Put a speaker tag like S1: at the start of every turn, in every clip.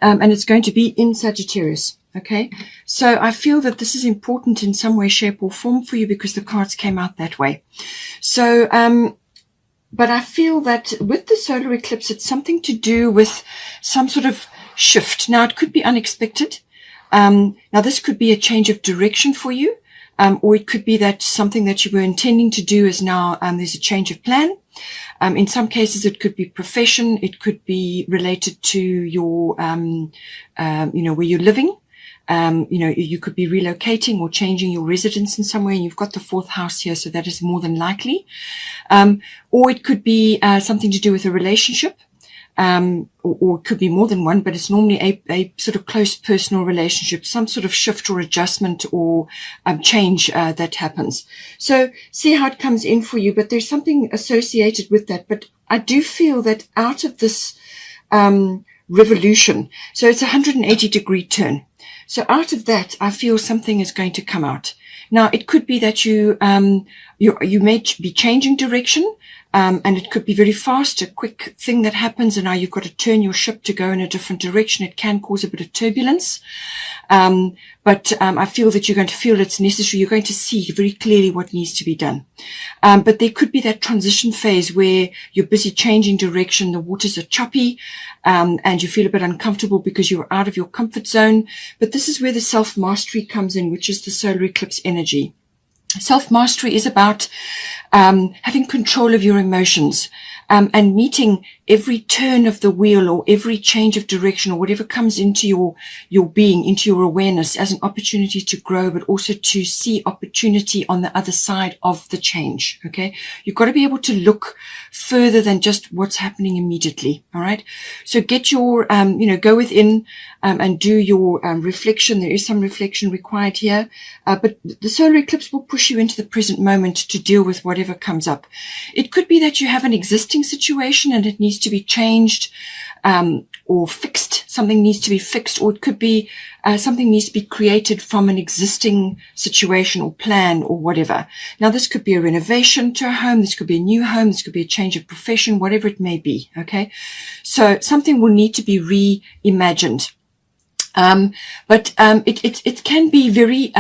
S1: and it's going to be in Sagittarius. Okay, so I feel that this is important in some way, shape, or form for you because the cards came out that way. So, but I feel that with the solar eclipse, it's something to do with some sort of shift. Now, it could be unexpected. Now, this could be a change of direction for you, or it could be that something that you were intending to do is now, there's a change of plan. In some cases, it could be profession. It could be related to your, where you're living. You could be relocating or changing your residence in some way, and you've got the 4th house here, so that is more than likely. Or it could be something to do with a relationship, or it could be more than one, but it's normally a sort of close personal relationship, some sort of shift or adjustment or change that happens. So see how it comes in for you, but there's something associated with that. But I do feel that out of this revolution, so it's a 180-degree turn. So out of that, I feel something is going to come out. Now, it could be that you may be changing direction, and it could be very fast, a quick thing that happens, and now you've got to turn your ship to go in a different direction. It can cause a bit of turbulence, but I feel that you're going to feel it's necessary. You're going to see very clearly what needs to be done. But there could be that transition phase where you're busy changing direction, the waters are choppy, and you feel a bit uncomfortable because you're out of your comfort zone. But this is where the self-mastery comes in, which is the solar eclipse energy. Self-mastery is about having control of your emotions, and meeting every turn of the wheel or every change of direction or whatever comes into your being, into your awareness as an opportunity to grow, but also to see opportunity on the other side of the change. Okay. You've got to be able to look further than just what's happening immediately. All right. So get your, go within, and do your reflection. There is some reflection required here, but the solar eclipse will push you into the present moment to deal with whatever comes up. It could be that you have an existing situation and it needs to be changed, or fixed. Something needs to be fixed, or it could be something needs to be created from an existing situation or plan or whatever. Now, this could be a renovation to a home. This could be a new home. This could be a change of profession, whatever it may be. Okay. So something will need to be reimagined. But it can be very,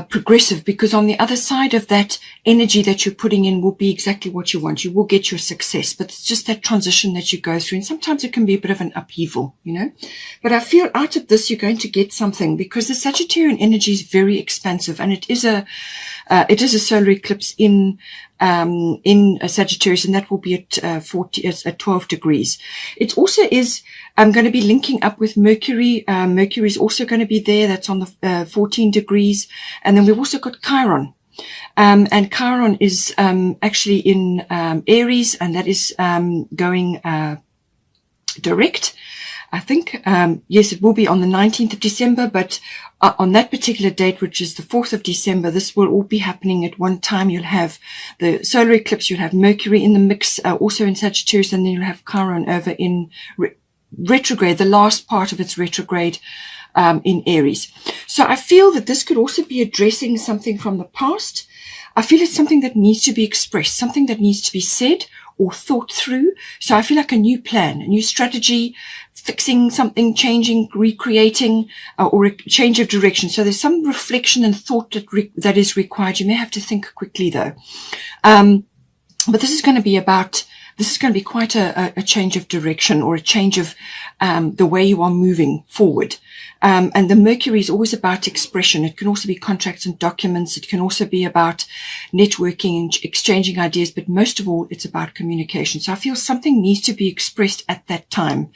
S1: progressive, because on the other side of that energy that you're putting in will be exactly what you want. You will get your success, but it's just that transition that you go through. And sometimes it can be a bit of an upheaval, but I feel out of this, you're going to get something, because the Sagittarian energy is very expansive, and it is a solar eclipse in Sagittarius, and that will be at 12 degrees. It also is going to be linking up with Mercury. Mercury is also going to be there. That's on the 14 degrees. And then we've also got Chiron. And Chiron is actually in Aries, and that is going direct. I think, yes, it will be on the 19th of December, but on that particular date, which is the 4th of December, this will all be happening at one time. You'll have the solar eclipse, you'll have Mercury in the mix, also in Sagittarius, and then you'll have Chiron over in retrograde, the last part of its retrograde in Aries. So I feel that this could also be addressing something from the past. I feel it's something that needs to be expressed, something that needs to be said or thought through. So I feel like a new plan, a new strategy, fixing something, changing, recreating, or a change of direction. So there's some reflection and thought that is required. You may have to think quickly though. But this is going to be quite a change of direction, or a change of the way you are moving forward. And the Mercury is always about expression. It can also be contracts and documents. It can also be about networking and exchanging ideas, but most of all, it's about communication. So I feel something needs to be expressed at that time.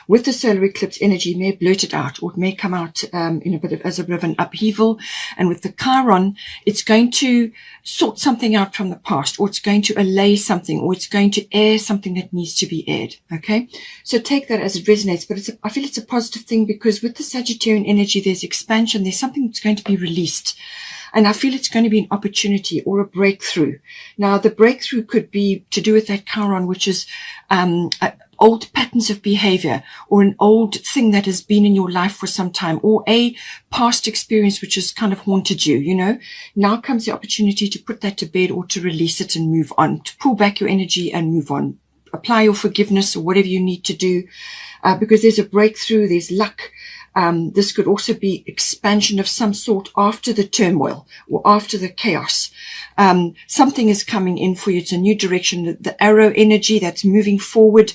S1: With the solar eclipse energy, it may blurt it out, or it may come out as a bit of an upheaval. And with the Chiron, it's going to sort something out from the past, or it's going to allay something, or it's going to air something that needs to be aired. Okay, so take that as it resonates. But I feel it's a positive thing, because with the Sagittarian energy, there's expansion. There's something that's going to be released, and I feel it's going to be an opportunity or a breakthrough. Now, the breakthrough could be to do with that Chiron, which is old patterns of behavior, or an old thing that has been in your life for some time, or a past experience which has kind of haunted you. Now comes the opportunity to put that to bed, or to release it and move on, to pull back your energy and move on. apply your forgiveness or whatever you need to do, because there's a breakthrough, there's luck. This could also be expansion of some sort after the turmoil or after the chaos. Something is coming in for you. It's a new direction. The arrow energy that's moving forward.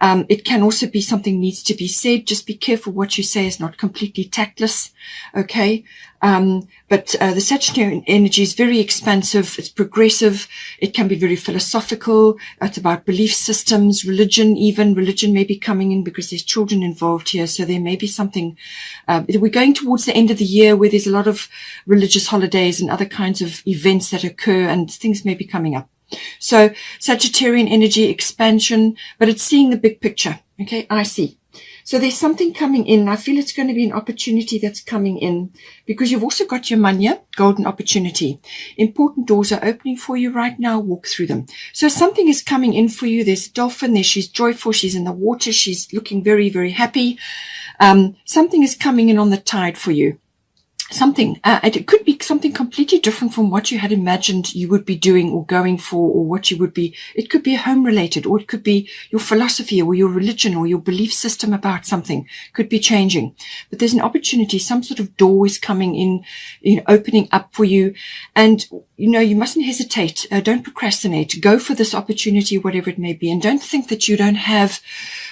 S1: It can also be something needs to be said. Just be careful what you say is not completely tactless. Okay. But the Sagittarian energy is very expansive. It's progressive. It can be very philosophical. It's about belief systems, religion, even religion may be coming in because there's children involved here. So there may be something, we're going towards the end of the year where there's a lot of religious holidays and other kinds of events that occur, and things may be coming up. So Sagittarian energy expansion, but it's seeing the big picture. Okay. I see. So there's something coming in. I feel it's going to be an opportunity that's coming in because you've also got your manya, golden opportunity. Important doors are opening for you right now. Walk through them. So something is coming in for you. There's a dolphin there. She's joyful. She's in the water. She's looking very, very happy. Something is coming in on the tide for you. Something, it could be something completely different from what you had imagined you would be doing or going for, or what you would be. It could be home related, or it could be your philosophy or your religion or your belief system about something could be changing. But there's an opportunity, some sort of door is coming in, opening up for you. And, you mustn't hesitate. Don't procrastinate. Go for this opportunity, whatever it may be. And don't think that you don't have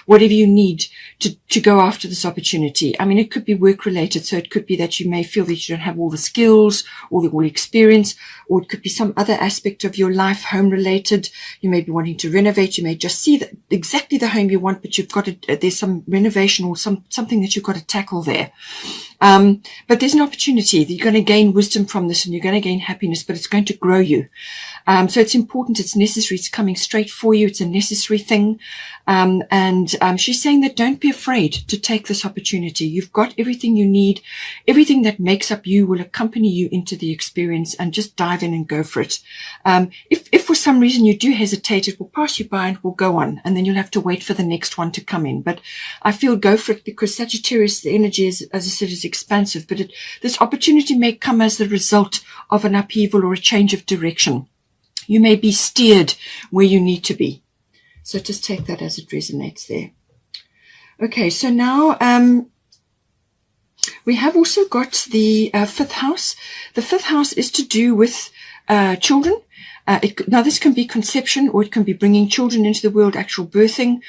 S1: whatever you need to go after this opportunity. I mean, it could be work related. So it could be that you may feel that you don't have all the skills or all the experience, or it could be some other aspect of your life, home related. You may be wanting to renovate. You may just see that exactly the home you want, but you've got there's some renovation or something that you've got to tackle there. But there's an opportunity that you're going to gain wisdom from this, and you're going to gain happiness, but it's going to grow you. So it's important. It's necessary. It's coming straight for you. It's a necessary thing. And she's saying that don't be afraid to take this opportunity. You've got everything you need. Everything that makes up you will accompany you into the experience, and just dive in and go for it. If for some reason you do hesitate, it will pass you by and will go on, and then you'll have to wait for the next one to come in. But I feel go for it, because Sagittarius, the energy is, as I said, is expansive, but this opportunity may come as the result of an upheaval or a change of direction. You may be steered where you need to be. So just take that as it resonates there. Okay, so now we have also got the fifth house. The fifth house is to do with children. Now, this can be conception, or it can be bringing children into the world, actual birthing,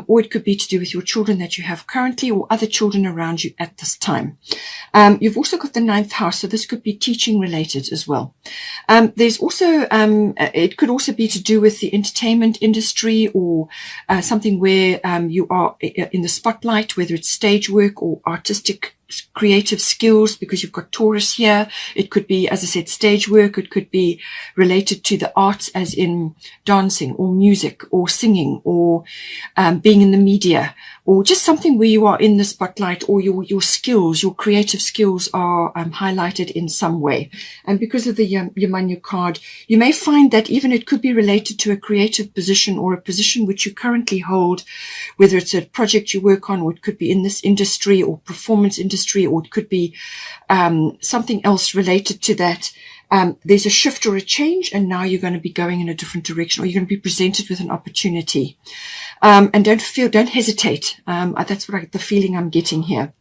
S1: or it could be to do with your children that you have currently or other children around you at this time. You've also got the ninth house, so this could be teaching related as well. There's also, it could also be to do with the entertainment industry, or something where you are in the spotlight, whether it's stage work or artistic creative skills, because you've got Taurus here. It could be, as I said, stage work. It could be related to the arts, as in dancing or music or singing, or being in the media, or just something where you are in the spotlight, or your skills, your creative skills are highlighted in some way. And because of the Yamanya card, you may find that even it could be related to a creative position, or a position which you currently hold, whether it's a project you work on, or it could be in this industry or performance industry, or it could be something else related to that. There's a shift or a change, and now you're going to be going in a different direction, or you're going to be presented with an opportunity. And don't hesitate. That's what the feeling I'm getting here.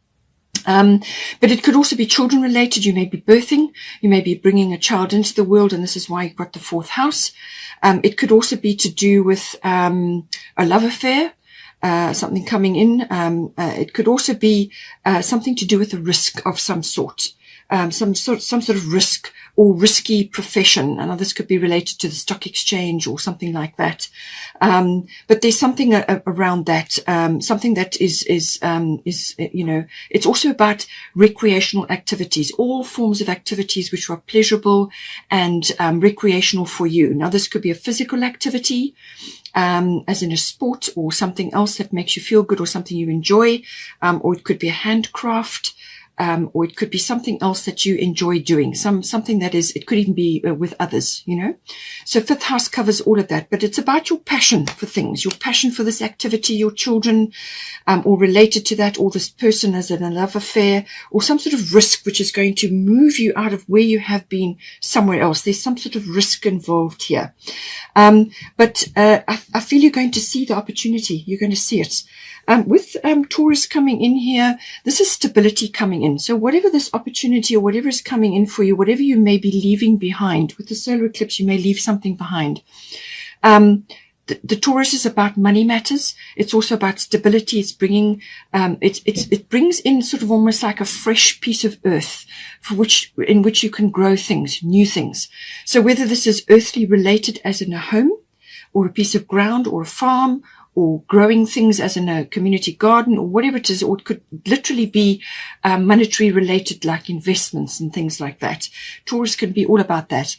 S1: But it could also be children related. You may be birthing, you may be bringing a child into the world, and this is why you've got the fourth house. It could also be to do with a love affair. Something coming in. It could also be something to do with a risk of some sort, some sort of risk or risky profession. And this could be related to the stock exchange or something like that. But there's something around that, something that is it's also about recreational activities, all forms of activities which are pleasurable and recreational for you. Now, this could be a physical activity, as in a sport, or something else that makes you feel good, or something you enjoy, or it could be a handcraft, or it could be something else that you enjoy doing, something that is, it could even be with others, you know. So fifth house covers all of that, but it's about your passion for things, your passion for this activity, your children, or related to that, or this person as in a love affair, or some sort of risk which is going to move you out of where you have been somewhere else. There's some sort of risk involved here. But I feel you're going to see the opportunity. You're going to see it. With Taurus coming in here, this is stability coming in. So whatever this opportunity or whatever is coming in for you, whatever you may be leaving behind, with the solar eclipse, you may leave something behind. The Taurus is about money matters. It's also about stability. It's bringing, it brings in sort of almost like a fresh piece of earth in which you can grow things, new things. So whether this is earthly related as in a home or a piece of ground or a farm, or growing things as in a community garden, or whatever it is, or it could literally be monetary related, like investments and things like that. Taurus can be all about that.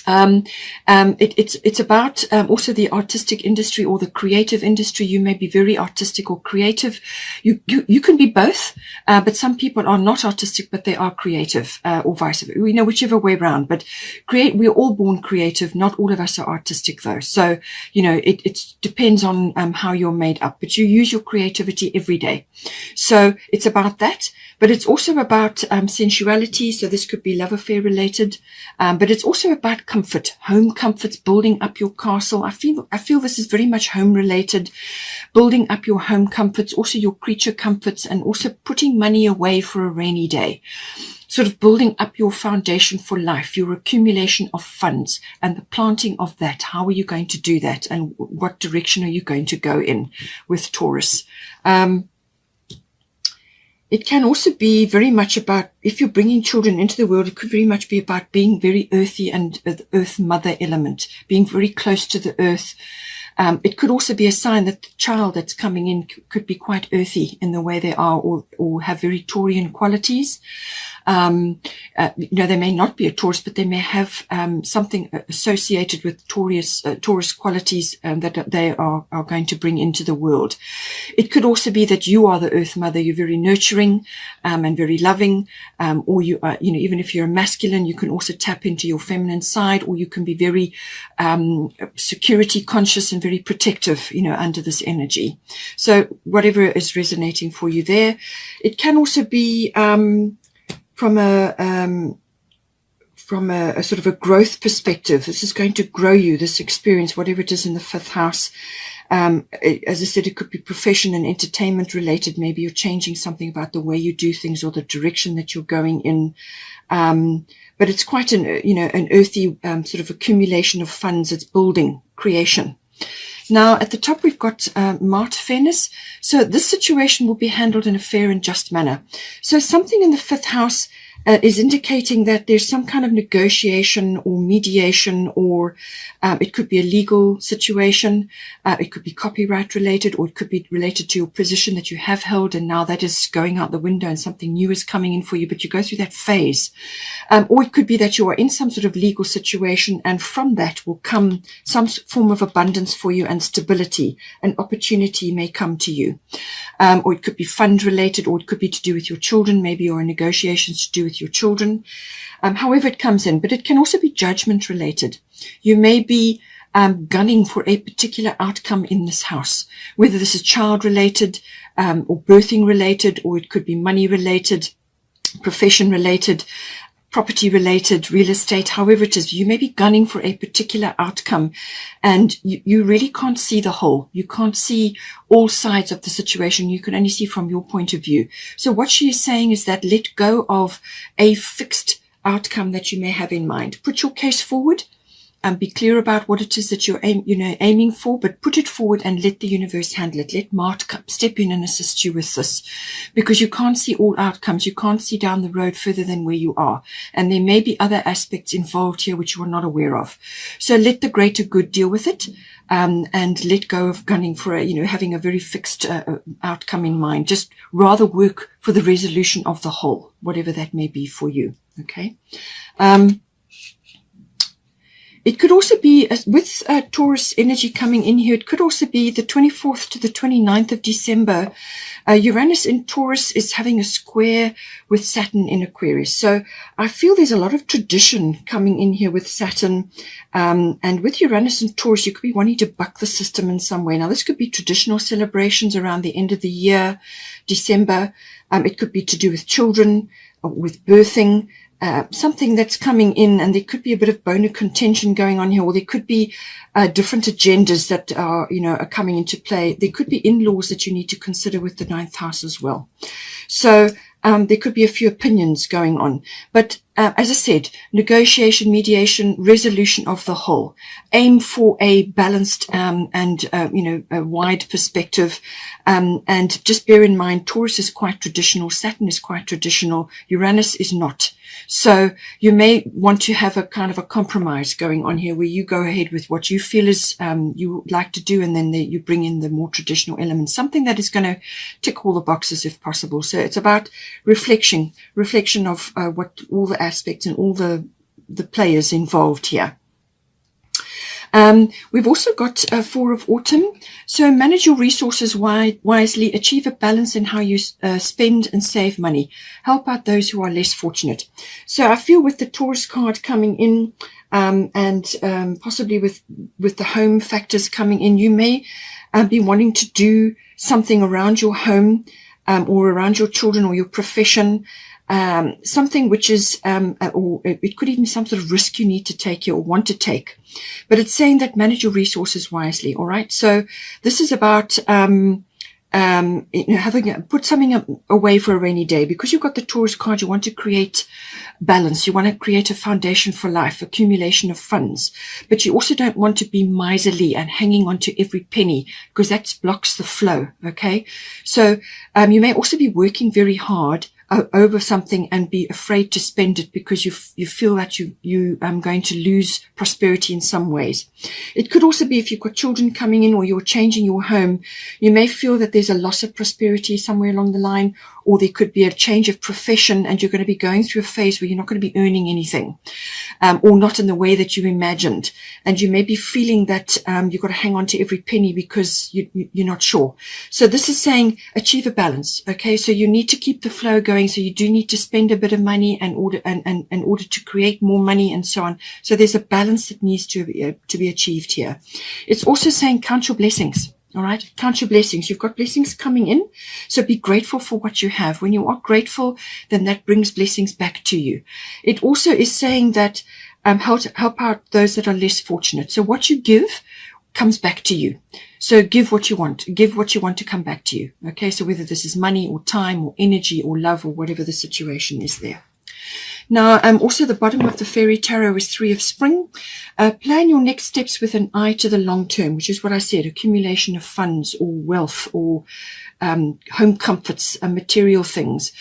S1: It's about also the artistic industry or the creative industry. You may be very artistic or creative. You can be both, but some people are not artistic, but they are creative, or vice versa. You know, whichever way around. But we're all born creative. Not all of us are artistic, though. So you know, it depends on how you're made up. But you use your creativity every day. So it's about that. But it's also about sensuality. So this could be love affair related. But it's also about comfort, home comforts, building up your castle. I feel this is very much home related, building up your home comforts, also your creature comforts, and also putting money away for a rainy day. Sort of building up your foundation for life, your accumulation of funds and the planting of that. How are you going to do that? And what direction are you going to go in with Taurus? It can also be very much about, if you're bringing children into the world, it could very much be about being very earthy and the earth mother element, being very close to the earth. It could also be a sign that the child that's coming in could be quite earthy in the way they are, or have very Taurian qualities. You know, they may not be a Taurus, but they may have something associated with Taurus qualities that they are going to bring into the world. It could also be that you are the Earth Mother. You're very nurturing and very loving, or you are, you know, even if you're a masculine, you can also tap into your feminine side, or you can be very security conscious and very protective, you know, under this energy. So whatever is resonating for you there. It can also be from a sort of a growth perspective. This is going to grow you, this experience, whatever it is in the fifth house. As I said, it could be profession and entertainment related. Maybe you're changing something about the way you do things or the direction that you're going in. But it's quite an earthy sort of accumulation of funds. It's building, creation. Now, at the top, we've got Mart fairness. So this situation will be handled in a fair and just manner. So something in the fifth house is indicating that there's some kind of negotiation or mediation, or it could be a legal situation. It could be copyright related, or it could be related to your position that you have held, and now that is going out the window and something new is coming in for you, but you go through that phase. Or it could be that you are in some sort of legal situation, and from that will come some form of abundance for you and stability. An opportunity may come to you. Or it could be fund related, or it could be to do with your children. Maybe you're in negotiations to do with your children. However it comes in, but it can also be judgment related. You may be gunning for a particular outcome in this house, whether this is child related, or birthing related, or it could be money related, profession related, property related, real estate, however it is. You may be gunning for a particular outcome, and you really can't see the whole. You can't see all sides of the situation. You can only see from your point of view. So what she is saying is that let go of a fixed outcome that you may have in mind. Put your case forward and be clear about what it is that you're aiming for, but put it forward and let the universe handle it. Let Mart step in and assist you with this, because you can't see all outcomes. You can't see down the road further than where you are. And there may be other aspects involved here which you are not aware of. So let the greater good deal with it, and let go of gunning for having a very fixed outcome in mind. Just rather work for the resolution of the whole, whatever that may be for you. Okay. It could also be, with Taurus energy coming in here, it could also be the 24th to the 29th of December. Uranus in Taurus is having a square with Saturn in Aquarius. So I feel there's a lot of tradition coming in here with Saturn. And with Uranus in Taurus, you could be wanting to buck the system in some way. Now, this could be traditional celebrations around the end of the year, December. It could be to do with children, with birthing. Something that's coming in, and there could be a bit of bone of contention going on here, or there could be different agendas that are, are coming into play. There could be in-laws that you need to consider with the 9th house as well. So there could be a few opinions going on. But as I said, negotiation, mediation, resolution of the whole. Aim for a balanced and a wide perspective. And just bear in mind, Taurus is quite traditional. Saturn is quite traditional. Uranus is not. So you may want to have a kind of a compromise going on here, where you go ahead with what you feel is you would like to do, and then you bring in the more traditional elements, something that is going to tick all the boxes if possible. So it's about reflection of what all the aspects and all the players involved here. We've also got 4 of autumn. So manage your resources wisely, achieve a balance in how you spend and save money. Help out those who are less fortunate. So I feel with the Taurus card coming in, and possibly with the home factors coming in, you may be wanting to do something around your home, or around your children or your profession. Something which is, or it could even be some sort of risk you need to take or want to take. But it's saying that manage your resources wisely. All right. So this is about, put something away for a rainy day. Because you've got the Taurus card, you want to create balance. You want to create a foundation for life, accumulation of funds. But you also don't want to be miserly and hanging on to every penny, because that blocks the flow. Okay. So, you may also be working very hard over something and be afraid to spend it because you feel that you going to lose prosperity in some ways. It could also be if you've got children coming in, or you're changing your home, you may feel that there's a loss of prosperity somewhere along the line, or there could be a change of profession and you're going to be going through a phase where you're not going to be earning anything, or not in the way that you imagined. And you may be feeling that you've got to hang on to every penny because you're not sure. So this is saying achieve a balance. Okay, so you need to keep the flow going. So you do need to spend a bit of money in order to create more money and so on. So there's a balance that needs to be achieved here. It's also saying count your blessings. All right. Count your blessings. You've got blessings coming in. So be grateful for what you have. When you are grateful, then that brings blessings back to you. It also is saying that, help out those that are less fortunate. So what you give comes back to you. So give what you want. Give what you want to come back to you. Okay. So whether this is money or time or energy or love or whatever the situation is there. Now, also the bottom of the fairy tarot is 3 of spring. Plan your next steps with an eye to the long term, which is what I said, accumulation of funds or wealth or home comforts, material things.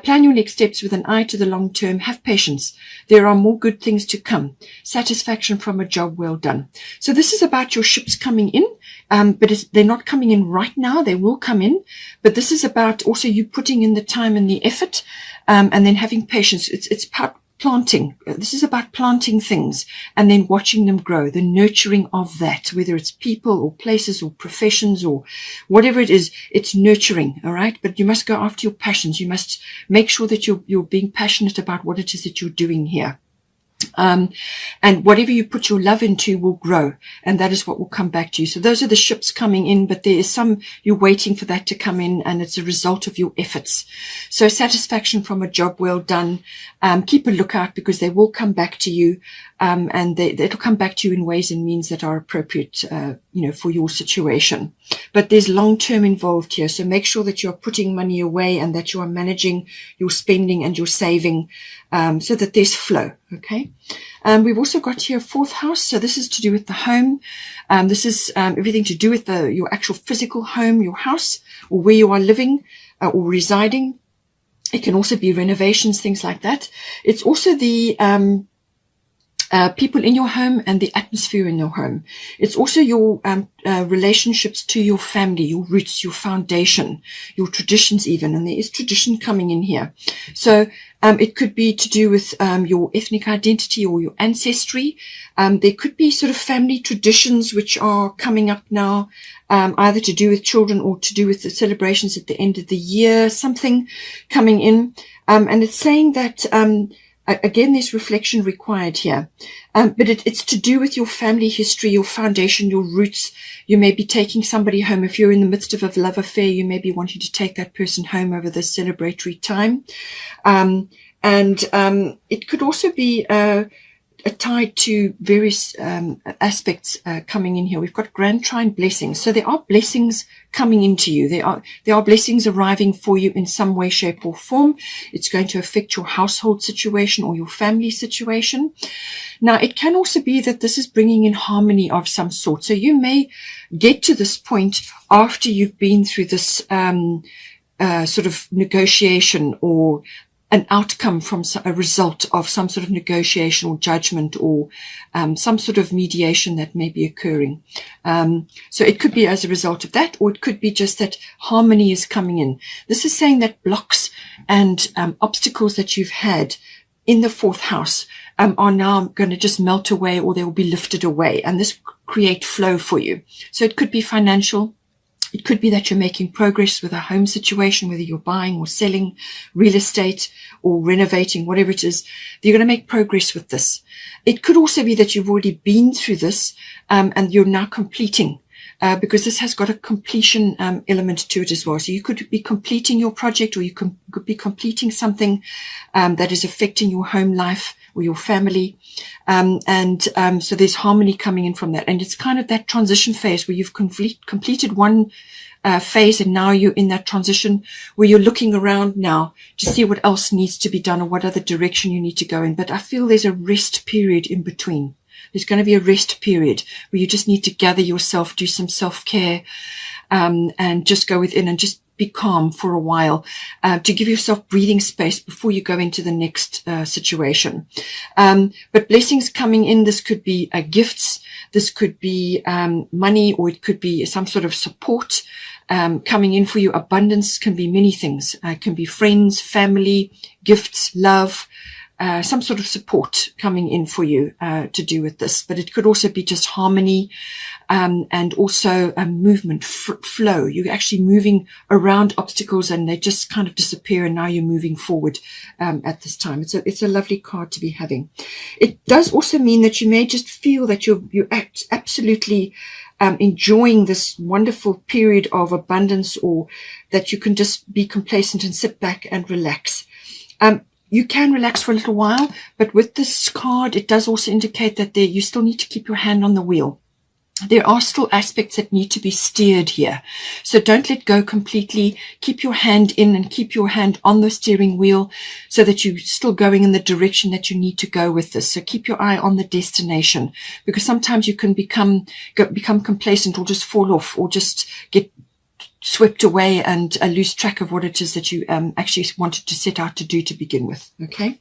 S1: Plan your next steps with an eye to the long term. Have patience. There are more good things to come. Satisfaction from a job well done. So this is about your ships coming in, but they're not coming in right now. They will come in. But this is about also you putting in the time and the effort, and then having patience. It's about planting. This is about planting things and then watching them grow, the nurturing of that, whether it's people or places or professions or whatever it is, it's nurturing. All right. But you must go after your passions. You must make sure that you're being passionate about what it is that you're doing here. And whatever you put your love into will grow, and that is what will come back to you. So those are the ships coming in, but there is some you're waiting for that to come in, and it's a result of your efforts. So satisfaction from a job well done. Keep a lookout because they will come back to you, and it'll come back to you in ways and means that are appropriate, for your situation. But there's long term involved here, so make sure that you're putting money away and that you are managing your spending and your saving, so that there's flow. Okay. We've also got here 4th house. So this is to do with the home. This is everything to do with your actual physical home, your house, or where you are living or residing. It can also be renovations, things like that. It's also the people in your home and the atmosphere in your home. It's also your relationships to your family, your roots, your foundation, your traditions even, and there is tradition coming in here. So it could be to do with your ethnic identity or your ancestry. There could be sort of family traditions which are coming up now, either to do with children or to do with the celebrations at the end of the year, something coming in. And it's saying that again, there's reflection required here. But it's to do with your family history, your foundation, your roots. You may be taking somebody home. If you're in the midst of a love affair, you may be wanting to take that person home over this celebratory time. It could also be tied to various aspects coming in here. We've got grand trine blessings. So there are blessings coming into you. There are blessings arriving for you in some way, shape, or form. It's going to affect your household situation or your family situation. Now, it can also be that this is bringing in harmony of some sort. So you may get to this point after you've been through this sort of negotiation or an outcome from a result of some sort of negotiation or judgment or some sort of mediation that may be occurring. So it could be as a result of that, or it could be just that harmony is coming in. This is saying that blocks and obstacles that you've had in the fourth house are now going to just melt away, or they will be lifted away, and this will create flow for you. So it could be financial. It could be that you're making progress with a home situation, whether you're buying or selling real estate or renovating, whatever it is. You're going to make progress with this. It could also be that you've already been through this and you're now completing, because this has got a completion element to it as well. So you could be completing your project, or you could be completing something that is affecting your home life or your family. So there's harmony coming in from that. And it's kind of that transition phase where you've completed one phase, and now you're in that transition where you're looking around now to see what else needs to be done or what other direction you need to go in. But I feel there's a rest period in between. There's going to be a rest period where you just need to gather yourself, do some self-care, and just go within and just be calm for a while, to give yourself breathing space before you go into the next situation. But blessings coming in, this could be gifts, this could be money, or it could be some sort of support coming in for you. Abundance can be many things. It can be friends, family, gifts, love, some sort of support coming in for you to do with this. But it could also be just harmony, and also movement, flow. You're actually moving around obstacles and they just kind of disappear, and now you're moving forward at this time. It's a lovely card to be having. It does also mean that you may just feel that you're absolutely enjoying this wonderful period of abundance, or that you can just be complacent and sit back and relax. You can relax for a little while, but with this card, it does also indicate that you still need to keep your hand on the wheel. There are still aspects that need to be steered here. So don't let go completely. Keep your hand in and keep your hand on the steering wheel so that you're still going in the direction that you need to go with this. So keep your eye on the destination, because sometimes you can become complacent, or just fall off, or just get swept away and lose track of what it is that you actually wanted to set out to do to begin with. Okay.